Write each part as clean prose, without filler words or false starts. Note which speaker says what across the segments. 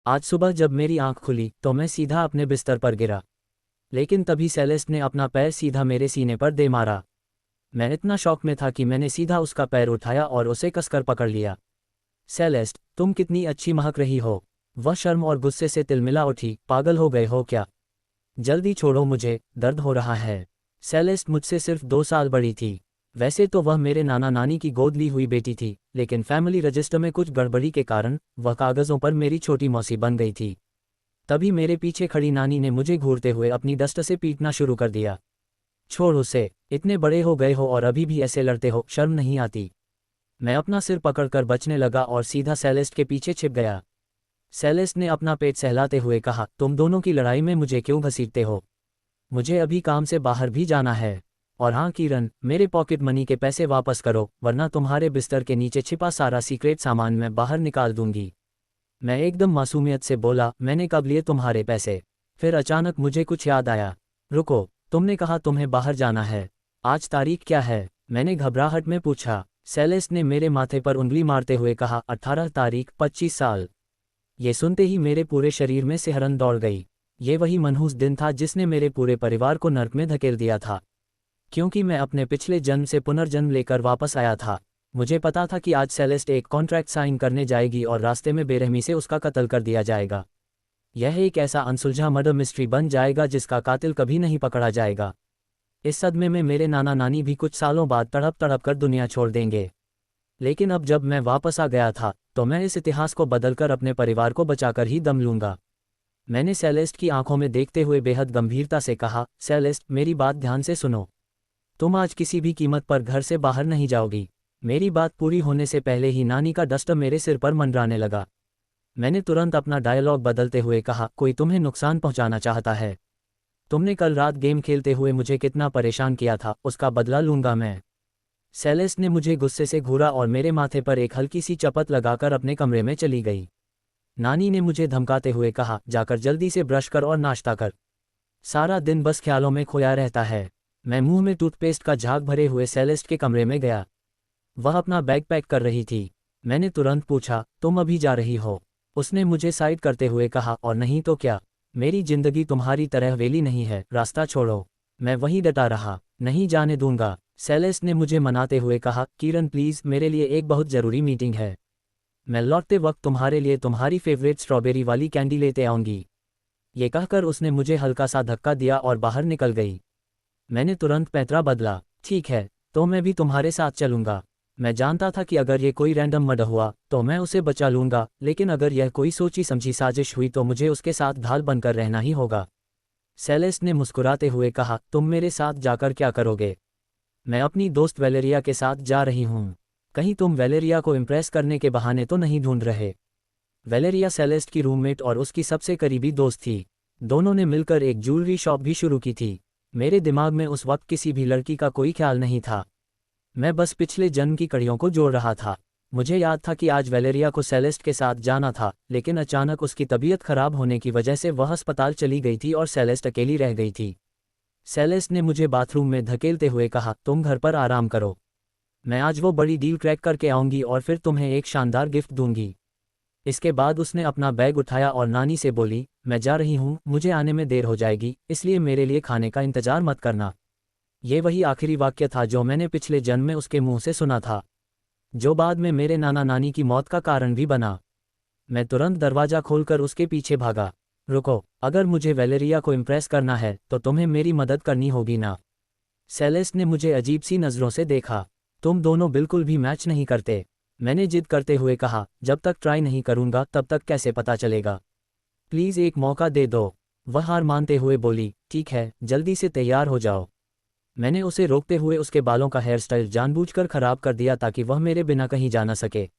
Speaker 1: आज सुबह जब मेरी आंख खुली तो मैं सीधा अपने बिस्तर पर गिरा, लेकिन तभी सेलेस्ट ने अपना पैर सीधा मेरे सीने पर दे मारा। मैं इतना शॉक में था कि मैंने सीधा उसका पैर उठाया और उसे कसकर पकड़ लिया। सेलेस्ट, तुम कितनी अच्छी महक रही हो। वह शर्म और गुस्से से तिलमिला उठी। पागल हो गए हो क्या? जल्दी छोड़ो मुझे, दर्द हो रहा है। सेलेस्ट मुझसे सिर्फ 2 साल बड़ी थी। वैसे तो वह मेरे नाना नानी की गोद ली हुई बेटी थी, लेकिन फैमिली रजिस्टर में कुछ गड़बड़ी के कारण वह कागज़ों पर मेरी छोटी मौसी बन गई थी। तभी मेरे पीछे खड़ी नानी ने मुझे घूरते हुए अपनी डस्टर से पीटना शुरू कर दिया। छोड़ उसे, इतने बड़े हो गए हो और अभी भी ऐसे लड़ते हो, शर्म नहीं आती। मैं अपना सिर पकड़कर बचने लगा और सीधा सेलेस्ट के पीछे छिप गया। सेलेस्ट ने अपना पेट सहलाते हुए कहा, तुम दोनों की लड़ाई में मुझे क्यों घसीटते हो? मुझे अभी काम से बाहर भी जाना है। और हाँ किरण, मेरे पॉकेट मनी के पैसे वापस करो, वरना तुम्हारे बिस्तर के नीचे छिपा सारा सीक्रेट सामान मैं बाहर निकाल दूंगी। मैं एकदम मासूमियत से बोला, मैंने कब लिए तुम्हारे पैसे? फिर अचानक मुझे कुछ याद आया। रुको, तुमने कहा तुम्हें बाहर जाना है। आज तारीख क्या है? मैंने घबराहट में पूछा। सेलेस्ट ने मेरे माथे पर उंगली मारते हुए कहा, 18 तारीख, 25 साल। ये सुनते ही मेरे पूरे शरीर में सिहरन दौड़ गई। ये वही मनहूस दिन था जिसने मेरे पूरे परिवार को नर्क में धकेल दिया था। क्योंकि मैं अपने पिछले जन्म से पुनर्जन्म लेकर वापस आया था। मुझे पता था कि आज सेलेस्ट एक कॉन्ट्रैक्ट साइन करने जाएगी और रास्ते में बेरहमी से उसका कत्ल कर दिया जाएगा। यह एक ऐसा अनसुलझा मर्डर मिस्ट्री बन जाएगा जिसका कातिल कभी नहीं पकड़ा जाएगा। इस सदमे में मेरे नाना नानी भी कुछ सालों बाद तड़प तड़प कर दुनिया छोड़ देंगे। लेकिन अब जब मैं वापस आ गया था तो मैं इस इतिहास को बदलकर अपने परिवार को बचाकर ही दम लूंगा। मैंने सेलेस्ट की आंखों में देखते हुए बेहद गंभीरता से कहा, सेलेस्ट, मेरी बात ध्यान से सुनो। तुम आज किसी भी कीमत पर घर से बाहर नहीं जाओगी। मेरी बात पूरी होने से पहले ही नानी का डस्टर मेरे सिर पर मंडराने लगा। मैंने तुरंत अपना डायलॉग बदलते हुए कहा, कोई तुम्हें नुकसान पहुंचाना चाहता है। तुमने कल रात गेम खेलते हुए मुझे कितना परेशान किया था, उसका बदला लूंगा मैं। सेलेस्ट ने मुझे गुस्से से घूरा और मेरे माथे पर एक हल्की सी चपत लगाकर अपने कमरे में चली गई। नानी ने मुझे धमकाते हुए कहा, जाकर जल्दी से ब्रश कर और नाश्ता कर। सारा दिन बस ख्यालों में खोया रहता है। मैं मुंह में टूथपेस्ट का झाग भरे हुए सेलेस्ट के कमरे में गया। वह अपना बैग पैक कर रही थी। मैंने तुरंत पूछा, तुम अभी जा रही हो? उसने मुझे साइड करते हुए कहा, और नहीं तो क्या। मेरी जिंदगी तुम्हारी तरह वेली नहीं है, रास्ता छोड़ो। मैं वहीं डटा रहा, नहीं जाने दूंगा। सेलेस्ट ने मुझे मनाते हुए कहा, किरण प्लीज़, मेरे लिए एक बहुत ज़रूरी मीटिंग है। मैं लौटते वक्त तुम्हारे लिए तुम्हारी फेवरेट स्ट्रॉबेरी वाली कैंडी लेते आऊंगी। ये कहकर उसने मुझे हल्का सा धक्का दिया और बाहर निकल गई। मैंने तुरंत पैंतरा बदला, ठीक है, तो मैं भी तुम्हारे साथ चलूंगा। मैं जानता था कि अगर ये कोई रैंडम मर्डर हुआ तो मैं उसे बचा लूंगा, लेकिन अगर यह कोई सोची समझी साजिश हुई तो मुझे उसके साथ ढाल बनकर रहना ही होगा। सेलेस्ट ने मुस्कुराते हुए कहा, तुम मेरे साथ जाकर क्या करोगे? मैं अपनी दोस्त वेलेरिया के साथ जा रही हूँ। कहीं तुम वेलेरिया को इम्प्रेस करने के बहाने तो नहीं ढूंढ रहे? वेलेरिया सेलेस्ट की रूममेट और उसकी सबसे करीबी दोस्त थी। दोनों ने मिलकर एक ज्वेलरी शॉप भी शुरू की थी। मेरे दिमाग में उस वक्त किसी भी लड़की का कोई ख्याल नहीं था। मैं बस पिछले जन्म की कड़ियों को जोड़ रहा था। मुझे याद था कि आज वेलेरिया को सेलेस्ट के साथ जाना था, लेकिन अचानक उसकी तबीयत खराब होने की वजह से वह अस्पताल चली गई थी और सेलेस्ट अकेली रह गई थी। सेलेस्ट ने मुझे बाथरूम में धकेलते हुए कहा, तुम घर पर आराम करो। मैं आज वो बड़ी डील क्रैक करके आऊंगी और फिर तुम्हें एक शानदार गिफ्ट दूंगी। इसके बाद उसने अपना बैग उठाया और नानी से बोली, मैं जा रही हूँ, मुझे आने में देर हो जाएगी, इसलिए मेरे लिए खाने का इंतजार मत करना। ये वही आखिरी वाक्य था जो मैंने पिछले जन्म में उसके मुंह से सुना था, जो बाद में मेरे नाना नानी की मौत का कारण भी बना। मैं तुरंत दरवाज़ा खोलकर उसके पीछे भागा। रुको, अगर मुझे वेलेरिया को इम्प्रेस करना है तो तुम्हें मेरी मदद करनी होगी ना? सेलेस्ट ने मुझे अजीब सी नज़रों से देखा। तुम दोनों बिल्कुल भी मैच नहीं करते। मैंने जिद करते हुए कहा, जब तक ट्राई नहीं करूंगा तब तक कैसे पता चलेगा? प्लीज़ एक मौका दे दो। वह हार मानते हुए बोली, ठीक है, जल्दी से तैयार हो जाओ। मैंने उसे रोकते हुए उसके बालों का हेयर स्टाइल जानबूझकर खराब कर दिया ताकि वह मेरे बिना कहीं जा न सके।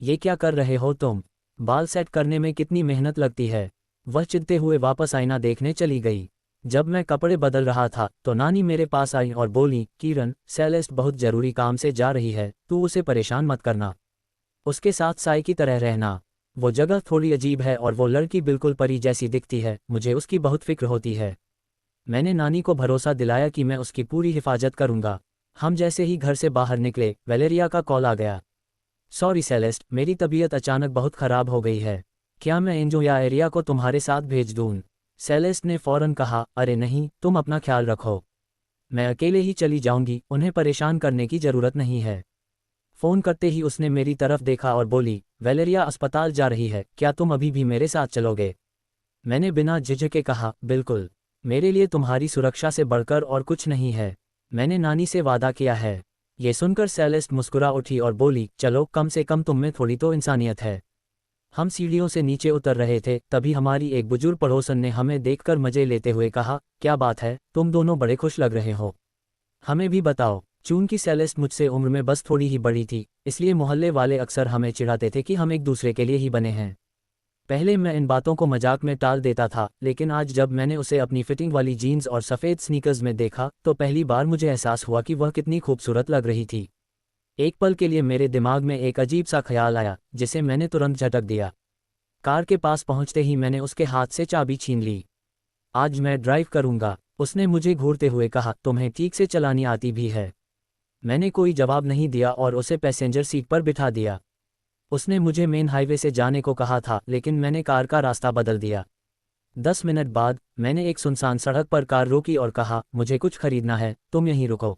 Speaker 1: ये क्या कर रहे हो तुम? बाल सेट करने में कितनी मेहनत लगती है। वह चिढ़ते हुए वापस आईना देखने चली गई। जब मैं कपड़े बदल रहा था तो नानी मेरे पास आई और बोली, किरण, सेलेस्ट बहुत ज़रूरी काम से जा रही है, तू उसे परेशान मत करना। उसके साथ साई की तरह रहना। वो जगह थोड़ी अजीब है और वो लड़की बिल्कुल परी जैसी दिखती है, मुझे उसकी बहुत फिक्र होती है। मैंने नानी को भरोसा दिलाया कि मैं उसकी पूरी हिफाजत करूंगा। हम जैसे ही घर से बाहर निकले, वेलेरिया का कॉल आ गया। सॉरी सेलेस्ट, मेरी तबीयत अचानक बहुत ख़राब हो गई है। क्या मैं एंजो या एरिया को तुम्हारे साथ भेज दूँ? सेलेस्ट ने फौरन कहा, अरे नहीं, तुम अपना ख्याल रखो। मैं अकेले ही चली जाऊंगी, उन्हें परेशान करने की ज़रूरत नहीं है। फ़ोन करते ही उसने मेरी तरफ देखा और बोली, वैलेरिया अस्पताल जा रही है, क्या तुम अभी भी मेरे साथ चलोगे? मैंने बिना झिझके कहा, बिल्कुल। मेरे लिए तुम्हारी सुरक्षा से बढ़कर और कुछ नहीं है। मैंने नानी से वादा किया है। ये सुनकर सेलेस्ट मुस्कुरा उठी और बोली, चलो, कम से कम तुम में थोड़ी तो इंसानियत है। हम सीढ़ियों से नीचे उतर रहे थे, तभी हमारी एक बुजुर्ग पड़ोसन ने हमें देखकर मजे लेते हुए कहा, क्या बात है, तुम दोनों बड़े खुश लग रहे हो। हमें भी बताओ। चूंकि सेलेस्ट मुझसे उम्र में बस थोड़ी ही बड़ी थी, इसलिए मोहल्ले वाले अक्सर हमें चिढ़ाते थे कि हम एक दूसरे के लिए ही बने हैं। पहले मैं इन बातों को मजाक में टाल देता था, लेकिन आज जब मैंने उसे अपनी फिटिंग वाली जीन्स और सफ़ेद स्नीकर्स में देखा तो पहली बार मुझे एहसास हुआ कि वह कितनी खूबसूरत लग रही थी। एक पल के लिए मेरे दिमाग में एक अजीब सा ख्याल आया, जिसे मैंने तुरंत झटक दिया। कार के पास पहुंचते ही मैंने उसके हाथ से चाबी छीन ली। आज मैं ड्राइव करूंगा, उसने मुझे घूरते हुए कहा, तुम्हें ठीक से चलानी आती भी है? मैंने कोई जवाब नहीं दिया और उसे पैसेंजर सीट पर बिठा दिया। उसने मुझे मेन हाईवे से जाने को कहा था, लेकिन मैंने कार का रास्ता बदल दिया। 10 मिनट बाद मैंने एक सुनसान सड़क पर कार रोकी और कहा, मुझे कुछ खरीदना है, तुम यहीं रुको।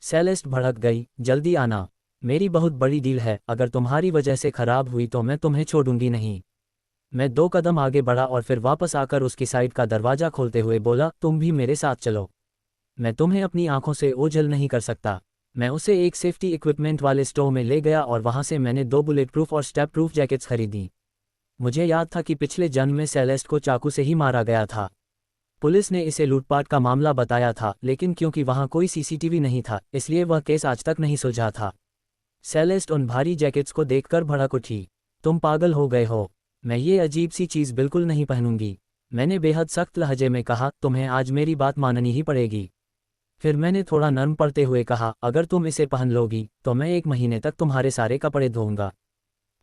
Speaker 1: सेलेस्ट भड़क गई, जल्दी आना। मेरी बहुत बड़ी डील है, अगर तुम्हारी वजह से खराब हुई तो मैं तुम्हें छोड़ूंगी नहीं। मैं 2 कदम आगे बढ़ा और फिर वापस आकर उसकी साइड का दरवाज़ा खोलते हुए बोला, तुम भी मेरे साथ चलो। मैं तुम्हें अपनी आंखों से ओझल नहीं कर सकता। मैं उसे एक सेफ्टी इक्विपमेंट वाले स्टोर में ले गया और वहां से मैंने 2 बुलेट प्रूफ और स्टेप प्रूफ जैकेट्स खरीदी। मुझे याद था कि पिछले जन्म में सेलेस्ट को चाकू से ही मारा गया था। पुलिस ने इसे लूटपाट का मामला बताया था, लेकिन क्योंकि वहां कोई सीसीटीवी नहीं था, इसलिए वह केस आज तक नहीं सुलझा था। सेलेस्ट उन भारी जैकेट्स को देखकर भड़क उठी, तुम पागल हो गए हो, मैं ये अजीब सी चीज़ बिल्कुल नहीं पहनूंगी। मैंने बेहद सख्त लहजे में कहा, तुम्हें आज मेरी बात माननी ही पड़ेगी। फिर मैंने थोड़ा नर्म पड़ते हुए कहा, अगर तुम इसे पहन लोगी तो मैं 1 महीने तक तुम्हारे सारे कपड़े धोऊंगा।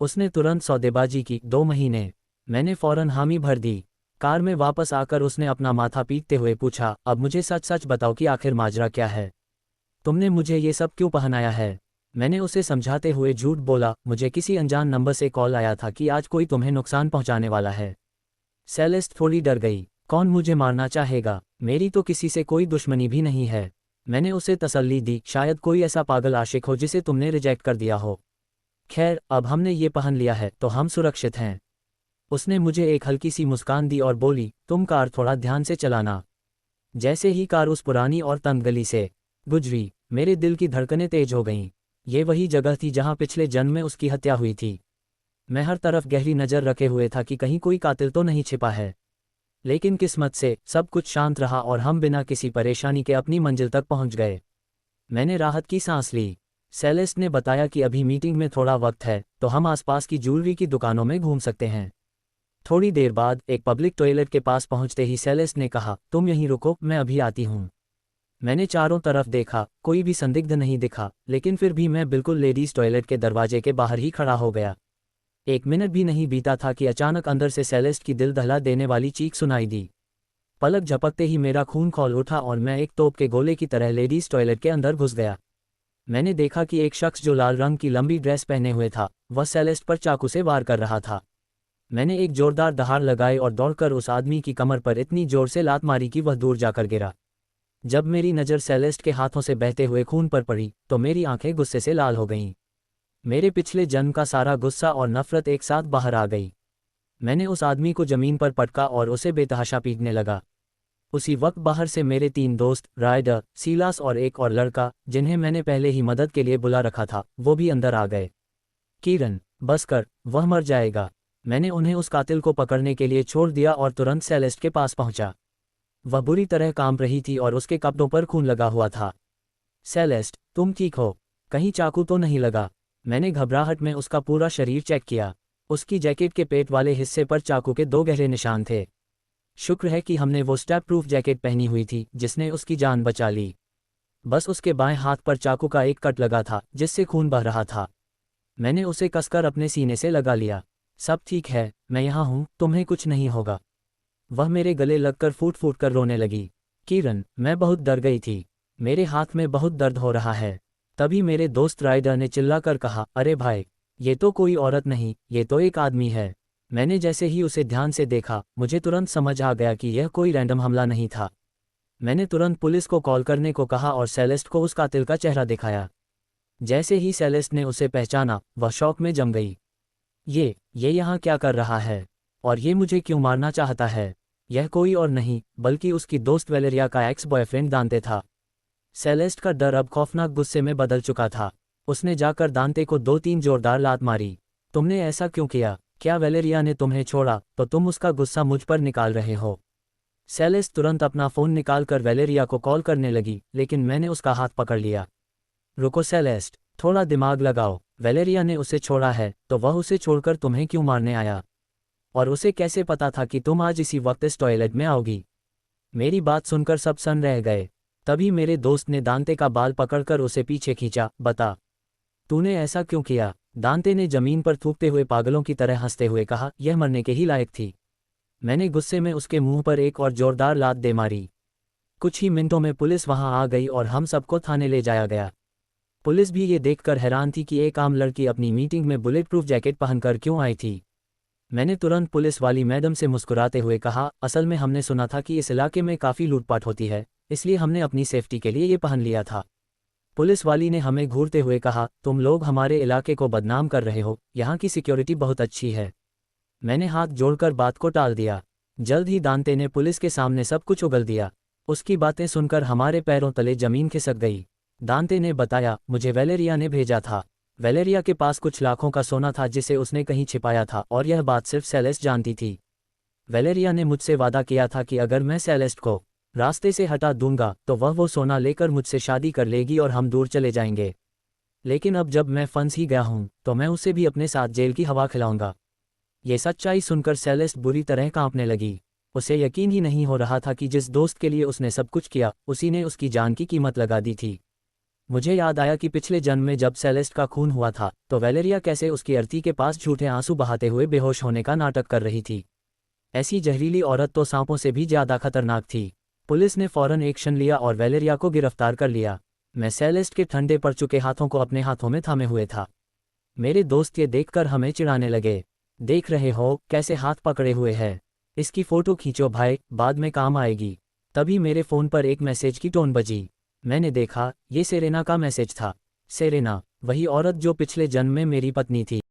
Speaker 1: उसने तुरंत सौदेबाजी की, 2 महीने? मैंने फौरन हामी भर दी। कार में वापस आकर उसने अपना माथा पीटते हुए पूछा, अब मुझे सच सच बताओ कि आखिर माजरा क्या है? तुमने मुझे ये सब क्यों पहनाया है? मैंने उसे समझाते हुए झूठ बोला, मुझे किसी अनजान नंबर से कॉल आया था कि आज कोई तुम्हें नुकसान पहुंचाने वाला है। सेलेस्ट थोड़ी डर गई, कौन मुझे मारना चाहेगा? मेरी तो किसी से कोई दुश्मनी भी नहीं है। मैंने उसे तसल्ली दी, शायद कोई ऐसा पागल आशिक हो जिसे तुमने रिजेक्ट कर दिया हो। खैर, अब हमने ये पहन लिया है तो हम सुरक्षित हैं। उसने मुझे एक हल्की सी मुस्कान दी और बोली, तुम कार थोड़ा ध्यान से चलाना। जैसे ही कार उस पुरानी और तंग गली से गुजरी, मेरे दिल की धड़कनें तेज हो गईं। ये वही जगह थी जहां पिछले जन्म में उसकी हत्या हुई थी। मैं हर तरफ गहरी नज़र रखे हुए था कि कहीं कोई कातिल तो नहीं छिपा है। लेकिन किस्मत से सब कुछ शांत रहा और हम बिना किसी परेशानी के अपनी मंजिल तक पहुंच गए। मैंने राहत की सांस ली। सेलेस्ट ने बताया कि अभी मीटिंग में थोड़ा वक्त है, तो हम आसपास की ज्वेलरी की दुकानों में घूम सकते हैं। थोड़ी देर बाद एक पब्लिक टॉयलेट के पास पहुंचते ही सेलेस्ट ने कहा, तुम यहीं रुको, मैं अभी आती हूं। मैंने चारों तरफ देखा, कोई भी संदिग्ध नहीं दिखा, लेकिन फिर भी मैं बिल्कुल लेडीज टॉयलेट के दरवाजे के बाहर ही खड़ा हो गया। 1 मिनट भी नहीं बीता था कि अचानक अंदर से सेलेस्ट की दिल दहला देने वाली चीख सुनाई दी। पलक झपकते ही मेरा खून खौल उठा और मैं एक तोप के गोले की तरह लेडीज टॉयलेट के अंदर घुस गया। मैंने देखा कि एक शख्स जो लाल रंग की लंबी ड्रेस पहने हुए था, वह सेलेस्ट पर चाकू से वार कर रहा था। मैंने एक जोरदार दहाड़ लगाई और दौड़कर उस आदमी की कमर पर इतनी जोर से लात मारी कि वह दूर जाकर गिरा। जब मेरी नज़र सेलेस्ट के हाथों से बहते हुए खून पर पड़ी तो मेरी आंखें गुस्से से लाल हो गईं। मेरे पिछले जन्म का सारा गुस्सा और नफरत एक साथ बाहर आ गई। मैंने उस आदमी को जमीन पर पटका और उसे बेतहाशा पीटने लगा। उसी वक्त बाहर से मेरे 3 दोस्त, राइडर, सीलास और एक और लड़का, जिन्हें मैंने पहले ही मदद के लिए बुला रखा था, वो भी अंदर आ गए। किरण, बस कर, वह मर जाएगा। मैंने उन्हें उस कातिल को पकड़ने के लिए छोड़ दिया और तुरंत सेलेस्ट के पास पहुंचा। वह बुरी तरह कांप रही थी और उसके कपड़ों पर खून लगा हुआ था। सेलेस्ट, तुम ठीक हो? कहीं चाकू तो नहीं लगा? मैंने घबराहट में उसका पूरा शरीर चेक किया। उसकी जैकेट के पेट वाले हिस्से पर चाकू के 2 गहरे निशान थे। शुक्र है कि हमने वो स्टेप प्रूफ जैकेट पहनी हुई थी जिसने उसकी जान बचा ली। बस उसके बाएं हाथ पर चाकू का एक कट लगा था जिससे खून बह रहा था। मैंने उसे कसकर अपने सीने से लगा लिया। सब ठीक है, मैं यहाँ हूँ, तुम्हें कुछ नहीं होगा। वह मेरे गले लगकर फूट फूट कर रोने लगी। किरण, मैं बहुत डर गई थी, मेरे हाथ में बहुत दर्द हो रहा है। तभी मेरे दोस्त राइडर ने चिल्लाकर कहा, अरे भाई, ये तो कोई औरत नहीं, ये तो एक आदमी है। मैंने जैसे ही उसे ध्यान से देखा, मुझे तुरंत समझ आ गया कि यह कोई रैंडम हमला नहीं था। मैंने तुरंत पुलिस को कॉल करने को कहा और सेलेस्ट को उस कातिल का चेहरा दिखाया। जैसे ही सेलेस्ट ने उसे पहचाना, वह शौक में जम गई। ये यहाँ क्या कर रहा है? और ये मुझे क्यों मारना चाहता है? यह कोई और नहीं बल्कि उसकी दोस्त वेलेरिया का एक्स बॉयफ्रेंड दांते था। सेलेस्ट का डर अब खौफनाक गुस्से में बदल चुका था। उसने जाकर दांते को 2-3 जोरदार लात मारी। तुमने ऐसा क्यों किया? क्या वेलेरिया ने तुम्हें छोड़ा तो तुम उसका गुस्सा मुझ पर निकाल रहे हो? सेलेस्ट तुरंत अपना फ़ोन निकालकर वेलेरिया को कॉल करने लगी, लेकिन मैंने उसका हाथ पकड़ लिया। रुको सेलेस्ट, थोड़ा दिमाग लगाओ। वेलेरिया ने उसे छोड़ा है तो वह उसे छोड़कर तुम्हें क्यों मारने आया? और उसे कैसे पता था कि तुम आज इसी वक्त इस टॉयलेट में आओगी? मेरी बात सुनकर सब सन्न रह गए। तभी मेरे दोस्त ने दांते का बाल पकड़कर उसे पीछे खींचा। बता, तूने ऐसा क्यों किया? दांते ने जमीन पर थूकते हुए पागलों की तरह हंसते हुए कहा, यह मरने के ही लायक थी। मैंने गुस्से में उसके मुंह पर एक और जोरदार लात दे मारी। कुछ ही मिनटों में पुलिस वहां आ गई और हम सबको थाने ले जाया गया। पुलिस भी ये देखकर हैरान थी कि एक आम लड़की अपनी मीटिंग में बुलेट प्रूफ जैकेट पहनकर क्यों आई थी। मैंने तुरंत पुलिस वाली मैडम से मुस्कुराते हुए कहा, असल में हमने सुना था कि इस इलाके में काफ़ी लूटपाट होती है, इसलिए हमने अपनी सेफ्टी के लिए ये पहन लिया था। पुलिस वाली ने हमें घूरते हुए कहा, तुम लोग हमारे इलाके को बदनाम कर रहे हो, यहाँ की सिक्योरिटी बहुत अच्छी है। मैंने हाथ जोड़कर बात को टाल दिया। जल्द ही दांते ने पुलिस के सामने सब कुछ उगल दिया। उसकी बातें सुनकर हमारे पैरों तले जमीन खिसक गई। दांते ने बताया, मुझे वेलेरिया ने भेजा था। वेलेरिया के पास कुछ लाखों का सोना था जिसे उसने कहीं छिपाया था और यह बात सिर्फ सेलेस्ट जानती थी। वेलेरिया ने मुझसे वादा किया था कि अगर मैं सेलेस्ट को रास्ते से हटा दूंगा तो वह वो सोना लेकर मुझसे शादी कर लेगी और हम दूर चले जाएंगे। लेकिन अब जब मैं फंस ही गया हूं तो मैं उसे भी अपने साथ जेल की हवा खिलाऊंगा। ये सच्चाई सुनकर सेलेस्ट बुरी तरह कांपने लगी। उसे यकीन ही नहीं हो रहा था कि जिस दोस्त के लिए उसने सब कुछ किया, उसी ने उसकी जान की कीमत लगा दी थी। मुझे याद आया कि पिछले जन्म में जब सेलेस्ट का खून हुआ था तो वेलेरिया कैसे उसकी अर्थी के पास झूठे आंसू बहाते हुए बेहोश होने का नाटक कर रही थी। ऐसी जहरीली औरत तो सांपों से भी ज्यादा खतरनाक थी। पुलिस ने फौरन एक्शन लिया और वेलेरिया को गिरफ्तार कर लिया। मैं सेलेस्ट के ठंडे पड़ चुके हाथों को अपने हाथों में थामे हुए था। मेरे दोस्त ये देखकर हमें चिढ़ाने लगे। देख रहे हो कैसे हाथ पकड़े हुए है? इसकी फोटो खींचो भाई, बाद में काम आएगी। तभी मेरे फ़ोन पर एक मैसेज की टोन बजी। मैंने देखा, ये सेरेना का मैसेज था। सेरेना, वही औरत जो पिछले जन्म में मेरी पत्नी थी।